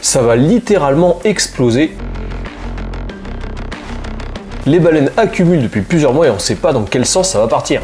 ça va littéralement exploser. Les baleines accumulent depuis plusieurs mois et on ne sait pas dans quel sens ça va partir.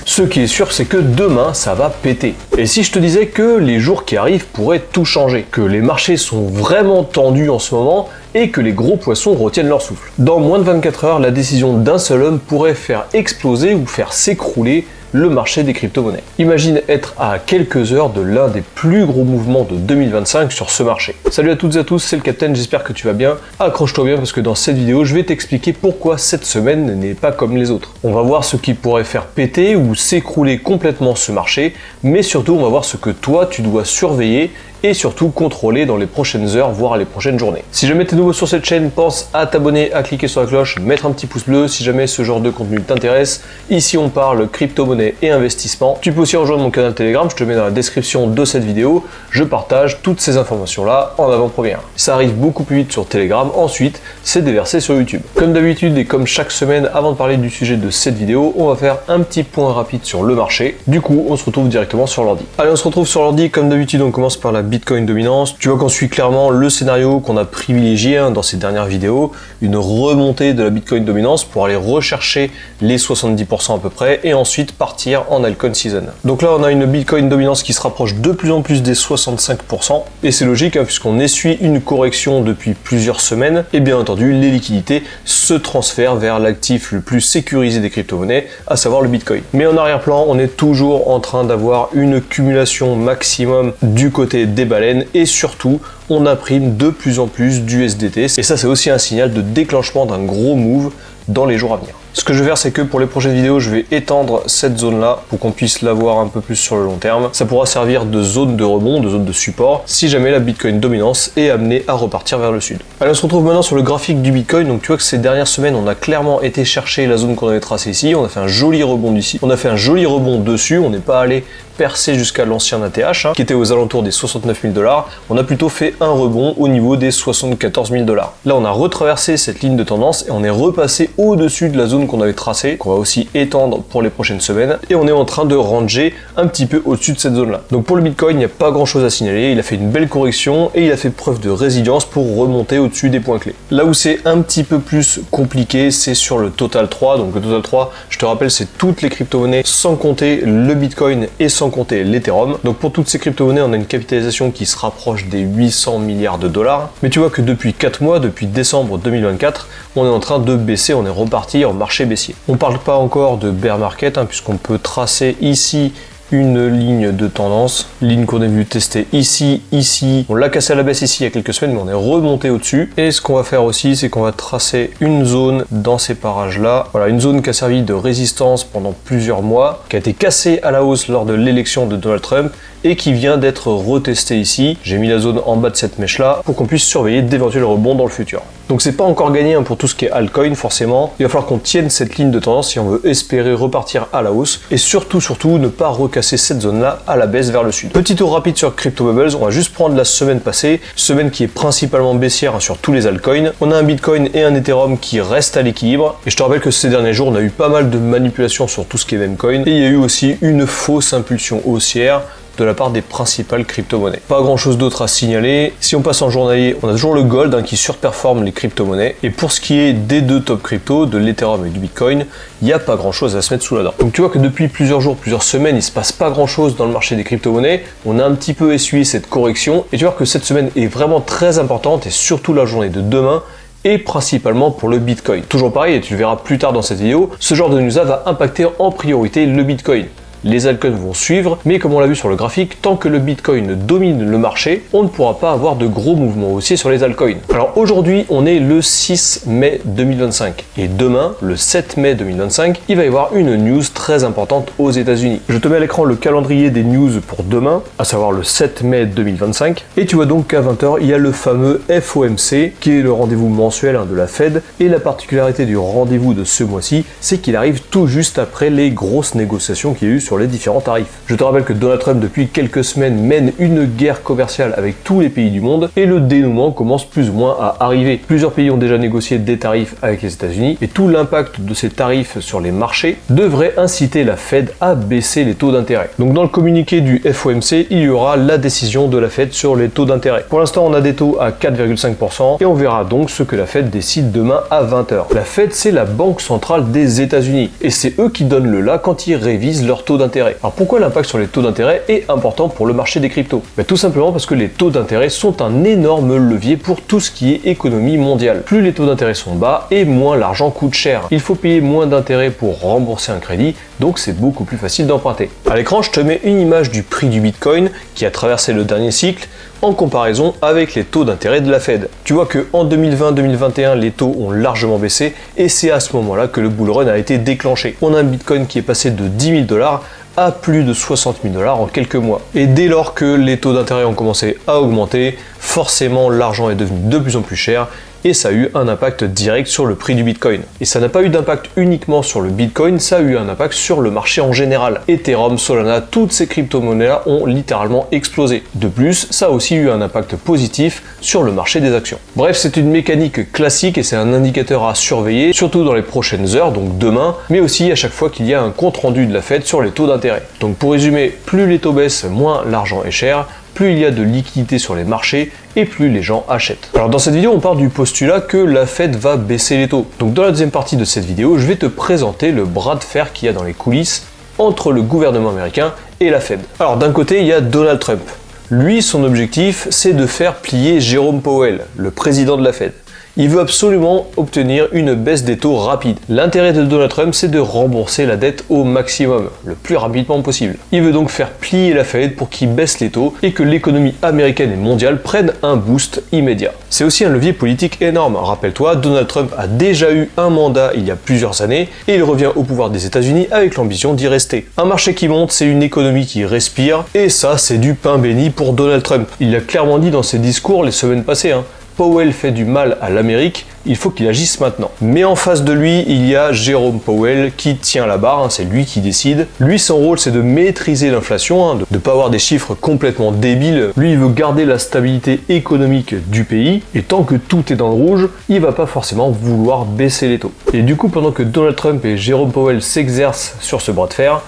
Ce qui est sûr, c'est que demain, ça va péter. Et si je te disais que les jours qui arrivent pourraient tout changer, que les marchés sont vraiment tendus en ce moment et que les gros poissons retiennent leur souffle. Dans moins de 24 heures, la décision d'un seul homme pourrait faire exploser ou faire s'écrouler le marché des crypto-monnaies. Imagine être à quelques heures de l'un des plus gros mouvements de 2025 sur ce marché. Salut à toutes et à tous, c'est le Captain, j'espère que tu vas bien. Accroche-toi bien parce que dans cette vidéo, je vais t'expliquer pourquoi cette semaine n'est pas comme les autres. On va voir ce qui pourrait faire péter ou s'écrouler complètement ce marché, mais surtout on va voir ce que toi tu dois surveiller et surtout contrôler dans les prochaines heures, voire les prochaines journées. Si jamais tu es nouveau sur cette chaîne, pense à t'abonner, à cliquer sur la cloche, mettre un petit pouce bleu si jamais ce genre de contenu t'intéresse. Ici on parle crypto-monnaie et investissement. Tu peux aussi rejoindre mon canal Telegram, je te mets dans la description de cette vidéo. Je partage toutes ces informations là en avant-première. Ça arrive beaucoup plus vite sur Telegram, ensuite c'est déversé sur YouTube. Comme d'habitude et comme chaque semaine, avant de parler du sujet de cette vidéo, on va faire un petit point rapide sur le marché. Du coup, on se retrouve directement sur l'ordi. Allez, on se retrouve sur l'ordi, comme d'habitude on commence par la Bitcoin dominance. Tu vois qu'on suit clairement le scénario qu'on a privilégié dans ces dernières vidéos, une remontée de la Bitcoin dominance pour aller rechercher les 70% à peu près et ensuite partir en altcoin season. Donc là on a une Bitcoin dominance qui se rapproche de plus en plus des 65% et c'est logique puisqu'on essuie une correction depuis plusieurs semaines et bien entendu les liquidités se transfèrent vers l'actif le plus sécurisé des crypto-monnaies, à savoir le Bitcoin. Mais en arrière-plan on est toujours en train d'avoir une cumulation maximum du côté des baleines et surtout on imprime de plus en plus d'USDT et ça c'est aussi un signal de déclenchement d'un gros move dans les jours à venir. Ce que je vais faire, c'est que pour les prochaines vidéos, je vais étendre cette zone-là pour qu'on puisse la voir un peu plus sur le long terme. Ça pourra servir de zone de rebond, de zone de support, si jamais la Bitcoin dominance est amenée à repartir vers le sud. Allez, on se retrouve maintenant sur le graphique du Bitcoin. Donc tu vois que ces dernières semaines, on a clairement été chercher la zone qu'on avait tracée ici. On a fait un joli rebond ici. On a fait un joli rebond dessus. On n'est pas allé percer jusqu'à l'ancien ATH, qui était aux alentours des 69 000 $. On a plutôt fait un rebond au niveau des 74 000 $. Là, on a retraversé cette ligne de tendance et on est repassé au-dessus de la zone qu'on avait tracée, qu'on va aussi étendre pour les prochaines semaines. Et on est en train de ranger un petit peu au-dessus de cette zone-là. Donc pour le Bitcoin, il n'y a pas grand-chose à signaler. Il a fait une belle correction et il a fait preuve de résilience pour remonter au-dessus des points clés. Là où c'est un petit peu plus compliqué, c'est sur le Total 3. Donc le Total 3, je te rappelle, c'est toutes les crypto-monnaies sans compter le Bitcoin et sans compter l'Ethereum. Donc pour toutes ces crypto-monnaies, on a une capitalisation qui se rapproche des 800 milliards de dollars. Mais tu vois que depuis 4 mois, depuis décembre 2024, on est en train de baisser, on est reparti en marché baissier. On ne parle pas encore de bear market, puisqu'on peut tracer ici une ligne de tendance, ligne qu'on a vu tester ici, ici. On l'a cassé à la baisse ici il y a quelques semaines, mais on est remonté au-dessus. Et ce qu'on va faire aussi, c'est qu'on va tracer une zone dans ces parages-là. Voilà, une zone qui a servi de résistance pendant plusieurs mois, qui a été cassée à la hausse lors de l'élection de Donald Trump et qui vient d'être retestée ici. J'ai mis la zone en bas de cette mèche-là pour qu'on puisse surveiller d'éventuels rebonds dans le futur. Donc c'est pas encore gagné pour tout ce qui est altcoin forcément. Il va falloir qu'on tienne cette ligne de tendance si on veut espérer repartir à la hausse et surtout ne pas recasser cette zone-là à la baisse vers le sud. Petit tour rapide sur Crypto Bubbles, on va juste prendre la semaine passée, semaine qui est principalement baissière sur tous les altcoins. On a un Bitcoin et un Ethereum qui restent à l'équilibre et je te rappelle que ces derniers jours on a eu pas mal de manipulations sur tout ce qui est memecoin et il y a eu aussi une fausse impulsion haussière de la part des principales crypto-monnaies. Pas grand chose d'autre à signaler. Si on passe en journalier, on a toujours le gold qui surperforme les crypto-monnaies. Et pour ce qui est des deux top crypto, de l'Ethereum et du Bitcoin, il n'y a pas grand chose à se mettre sous la dent. Donc tu vois que depuis plusieurs jours, plusieurs semaines, il se passe pas grand chose dans le marché des crypto-monnaies. On a un petit peu essuyé cette correction. Et tu vois que cette semaine est vraiment très importante et surtout la journée de demain et principalement pour le Bitcoin. Toujours pareil, et tu le verras plus tard dans cette vidéo, ce genre de news va impacter en priorité le Bitcoin. Les altcoins vont suivre, mais comme on l'a vu sur le graphique, tant que le Bitcoin domine le marché, on ne pourra pas avoir de gros mouvements haussiers sur les altcoins. Alors aujourd'hui, on est le 6 mai 2025 et demain, le 7 mai 2025, il va y avoir une news très importante aux États-Unis. Je te mets à l'écran le calendrier des news pour demain, à savoir le 7 mai 2025, et tu vois donc qu'à 20h, il y a le fameux FOMC, qui est le rendez-vous mensuel de la Fed, et la particularité du rendez-vous de ce mois-ci, c'est qu'il arrive tout juste après les grosses négociations qu'il y a eu sur sur les différents tarifs. Je te rappelle que Donald Trump depuis quelques semaines mène une guerre commerciale avec tous les pays du monde et le dénouement commence plus ou moins à arriver. Plusieurs pays ont déjà négocié des tarifs avec les États-Unis et tout l'impact de ces tarifs sur les marchés devrait inciter la Fed à baisser les taux d'intérêt. Donc dans le communiqué du FOMC, il y aura la décision de la Fed sur les taux d'intérêt. Pour l'instant, on a des taux à 4,5% et on verra donc ce que la Fed décide demain à 20h. La Fed, c'est la banque centrale des États-Unis et c'est eux qui donnent le là quand ils révisent leurs taux d'intérêt. Alors pourquoi l'impact sur les taux d'intérêt est important pour le marché des cryptos? Tout simplement parce que les taux d'intérêt sont un énorme levier pour tout ce qui est économie mondiale. Plus les taux d'intérêt sont bas et moins l'argent coûte cher. Il faut payer moins d'intérêt pour rembourser un crédit, donc c'est beaucoup plus facile d'emprunter. À l'écran, je te mets une image du prix du Bitcoin qui a traversé le dernier cycle en comparaison avec les taux d'intérêt de la Fed. Tu vois que en 2020-2021, les taux ont largement baissé et c'est à ce moment-là que le bull run a été déclenché. On a un Bitcoin qui est passé de 10 000 $ à plus de 60 000 $ en quelques mois. Et dès lors que les taux d'intérêt ont commencé à augmenter, forcément l'argent est devenu de plus en plus cher et ça a eu un impact direct sur le prix du Bitcoin. Et ça n'a pas eu d'impact uniquement sur le Bitcoin, ça a eu un impact sur le marché en général. Ethereum, Solana, toutes ces crypto-monnaies-là ont littéralement explosé. De plus, ça a aussi eu un impact positif sur le marché des actions. Bref, c'est une mécanique classique et c'est un indicateur à surveiller, surtout dans les prochaines heures, donc demain, mais aussi à chaque fois qu'il y a un compte-rendu de la Fed sur les taux d'intérêt. Donc pour résumer, plus les taux baissent, moins l'argent est cher, plus il y a de liquidité sur les marchés et plus les gens achètent. Alors dans cette vidéo, on part du postulat que la Fed va baisser les taux. Donc dans la deuxième partie de cette vidéo, je vais te présenter le bras de fer qu'il y a dans les coulisses entre le gouvernement américain et la Fed. Alors d'un côté, il y a Donald Trump. Lui, son objectif, c'est de faire plier Jérôme Powell, le président de la Fed. Il veut absolument obtenir une baisse des taux rapide. L'intérêt de Donald Trump, c'est de rembourser la dette au maximum, le plus rapidement possible. Il veut donc faire plier la Fed pour qu'il baisse les taux et que l'économie américaine et mondiale prenne un boost immédiat. C'est aussi un levier politique énorme. Rappelle-toi, Donald Trump a déjà eu un mandat il y a plusieurs années et il revient au pouvoir des États-Unis avec l'ambition d'y rester. Un marché qui monte, c'est une économie qui respire et ça, c'est du pain béni pour Donald Trump. Il l'a clairement dit dans ses discours les semaines passées. Powell fait du mal à l'Amérique, il faut qu'il agisse maintenant. Mais en face de lui, il y a Jérôme Powell qui tient la barre, c'est lui qui décide. Lui, son rôle, c'est de maîtriser l'inflation, de ne pas avoir des chiffres complètement débiles. Lui, il veut garder la stabilité économique du pays, et tant que tout est dans le rouge, il va pas forcément vouloir baisser les taux. Et du coup, pendant que Donald Trump et Jérôme Powell s'exercent sur ce bras de fer,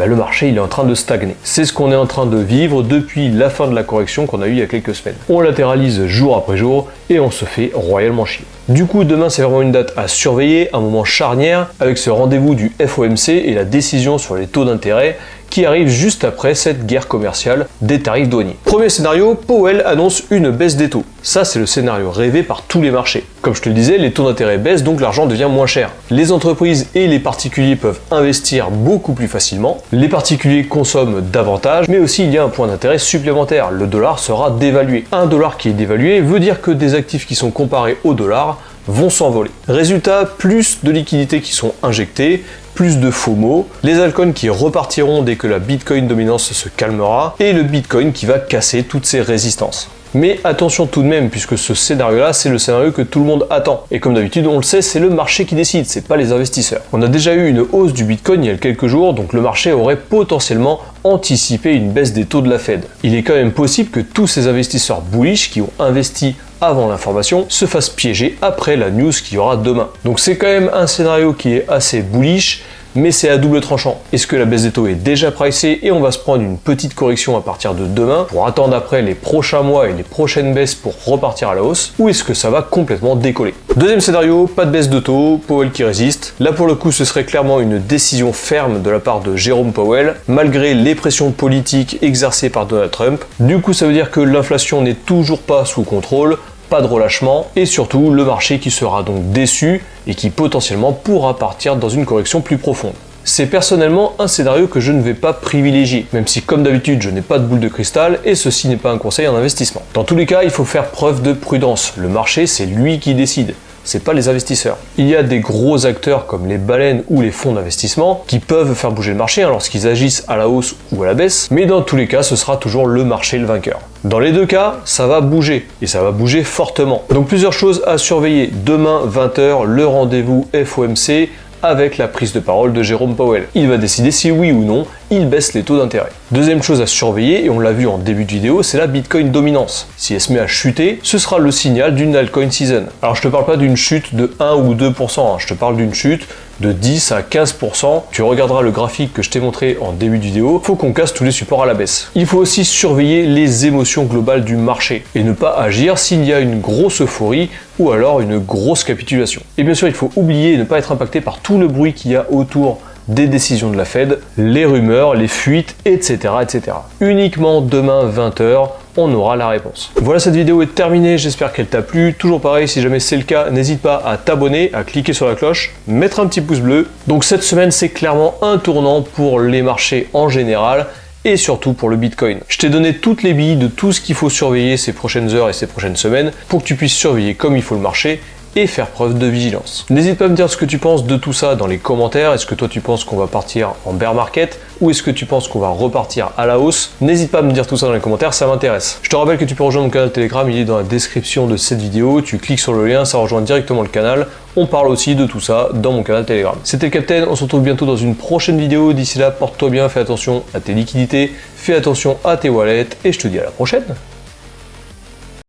le marché il est en train de stagner. C'est ce qu'on est en train de vivre depuis la fin de la correction qu'on a eue il y a quelques semaines. On latéralise jour après jour et on se fait royalement chier. Du coup, demain c'est vraiment une date à surveiller, un moment charnière avec ce rendez-vous du FOMC et la décision sur les taux d'intérêt qui arrive juste après cette guerre commerciale des tarifs douaniers. Premier scénario, Powell annonce une baisse des taux. Ça, c'est le scénario rêvé par tous les marchés. Comme je te le disais, les taux d'intérêt baissent, donc l'argent devient moins cher. Les entreprises et les particuliers peuvent investir beaucoup plus facilement. Les particuliers consomment davantage, mais aussi il y a un point d'intérêt supplémentaire. Le dollar sera dévalué. Un dollar qui est dévalué veut dire que des actifs qui sont comparés au dollar vont s'envoler. Résultat, plus de liquidités qui sont injectées, plus de FOMO, les altcoins qui repartiront dès que la Bitcoin dominance se calmera, et le Bitcoin qui va casser toutes ces résistances. Mais attention tout de même, puisque ce scénario-là, c'est le scénario que tout le monde attend. Et comme d'habitude, on le sait, c'est le marché qui décide, c'est pas les investisseurs. On a déjà eu une hausse du Bitcoin il y a quelques jours, donc le marché aurait potentiellement anticipé une baisse des taux de la Fed. Il est quand même possible que tous ces investisseurs bullish qui ont investi avant l'information se fassent piéger après la news qu'il y aura demain. Donc c'est quand même un scénario qui est assez bullish, mais c'est à double tranchant. Est-ce que la baisse des taux est déjà pricée et on va se prendre une petite correction à partir de demain pour attendre après les prochains mois et les prochaines baisses pour repartir à la hausse, ou est-ce que ça va complètement décoller? Deuxième scénario, pas de baisse de taux, Powell qui résiste. Là pour le coup, ce serait clairement une décision ferme de la part de Jérôme Powell, malgré les pressions politiques exercées par Donald Trump. Du coup, ça veut dire que l'inflation n'est toujours pas sous contrôle, pas de relâchement, et surtout le marché qui sera donc déçu et qui potentiellement pourra partir dans une correction plus profonde. C'est personnellement un scénario que je ne vais pas privilégier, même si comme d'habitude je n'ai pas de boule de cristal et ceci n'est pas un conseil en investissement. Dans tous les cas, il faut faire preuve de prudence. Le marché, c'est lui qui décide. C'est pas les investisseurs. Il y a des gros acteurs comme les baleines ou les fonds d'investissement qui peuvent faire bouger le marché lorsqu'ils agissent à la hausse ou à la baisse, mais dans tous les cas, ce sera toujours le marché le vainqueur. Dans les deux cas, ça va bouger, et ça va bouger fortement. Donc plusieurs choses à surveiller. Demain, 20h, le rendez-vous FOMC avec la prise de parole de Jérôme Powell. Il va décider si oui ou non, il baisse les taux d'intérêt. Deuxième chose à surveiller, et on l'a vu en début de vidéo, c'est la Bitcoin dominance. Si elle se met à chuter, ce sera le signal d'une altcoin season. Alors je te parle pas d'une chute de 1 ou 2%, je te parle d'une chute de 10 à 15%. Tu regarderas le graphique que je t'ai montré en début de vidéo, faut qu'on casse tous les supports à la baisse. Il faut aussi surveiller les émotions globales du marché et ne pas agir s'il y a une grosse euphorie ou alors une grosse capitulation. Et bien sûr, il faut oublier et ne pas être impacté par tout le bruit qu'il y a autour des décisions de la Fed, les rumeurs, les fuites, etc. etc. Uniquement demain 20h, on aura la réponse. Voilà, cette vidéo est terminée, j'espère qu'elle t'a plu. Toujours pareil, si jamais c'est le cas, n'hésite pas à t'abonner, à cliquer sur la cloche, mettre un petit pouce bleu. Donc cette semaine, c'est clairement un tournant pour les marchés en général et surtout pour le Bitcoin. Je t'ai donné toutes les billes de tout ce qu'il faut surveiller ces prochaines heures et ces prochaines semaines pour que tu puisses surveiller comme il faut le marché et faire preuve de vigilance. N'hésite pas à me dire ce que tu penses de tout ça dans les commentaires. Est-ce que toi tu penses qu'on va partir en bear market ou est-ce que tu penses qu'on va repartir à la hausse? N'hésite pas à me dire tout ça dans les commentaires, ça m'intéresse. Je te rappelle que tu peux rejoindre mon canal Telegram, il est dans la description de cette vidéo. Tu cliques sur le lien, ça rejoint directement le canal. On parle aussi de tout ça dans mon canal Telegram. C'était le Captain, on se retrouve bientôt dans une prochaine vidéo. D'ici là, porte-toi bien, fais attention à tes liquidités, fais attention à tes wallets et je te dis à la prochaine.